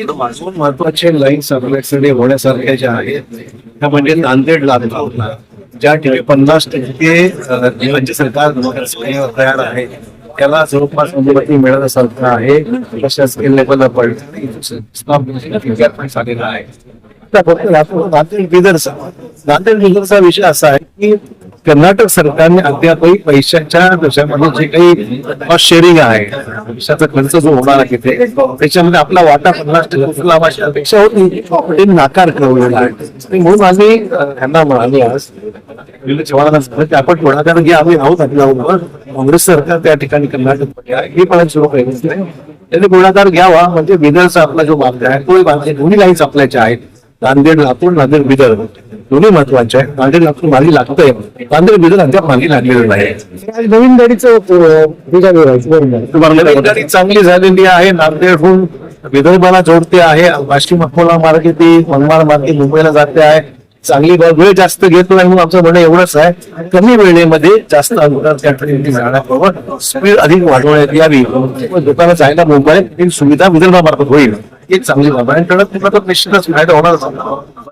अजून महत्वाचे लाईन्स आपल्याकडे होण्यासारख्या ज्या आहेत त्या म्हणजे नांदेड लातूर, ज्या ठिकाणी 50% राज्य सरकार तयार आहे त्याला जवळपास अनुमती मिळण्यासारखं आहे. प्रशासकीय लेवलला झालेला आहे. आता फक्त नांदेड बिदरचा विषय असा आहे की कर्नाटक सरकारने अद्यापही पैशाच्या देशामध्ये जे काही कॉस्ट शेअरिंग आहे, पैशाचा खर्च जो होणार आहे तिथे त्याच्यामध्ये आपला वाटा 50% अशी अपेक्षा होती, ते नाकार कळवलेला आहे. म्हणून आम्ही ह्यांना म्हणाले आज चव्हाणांना की आपण पुढाकार घ्या, आम्ही आहोत आपल्याबरोबर. काँग्रेस सरकार त्या ठिकाणी कर्नाटकमध्ये आहे, हे पण सुरू केलं त्यांनी पुढाकार घ्यावा. म्हणजे बिदरचा आपला जो मार्ग आहे तो बांधले, दोन्ही लाईन्स आपल्याच्या आहेत. नांदेड लातूर, नांदेड बिदर दोन्ही महत्वाचे आहे. नांदेड लातूर मार्गी लागतंय, नांदेड बिदर अद्याप मार्गी लागलेलं नाही. नवीन गाडीचं गाडी चांगली झालेली आहे. नांदेडहून विदर्भाला जोडते आहे, वाशिम अकोला मार्गे ती मनमाड मार्गे मुंबईला जाते आहे. चांगली वेळ जास्त घेतो नाही म्हणून आमचं म्हणणं एवढंच आहे, कमी वेळेमध्ये जास्त अंतर त्या ट्रेनची जाण्याबरोबर स्पीड अधिक वाढवण्यात यावी. लोकांना जायला मुंबईत एक सुविधा विदर्भामार्फत होईल, एक चांगली बाब आहे. आणि निश्चितच फायदा होणार.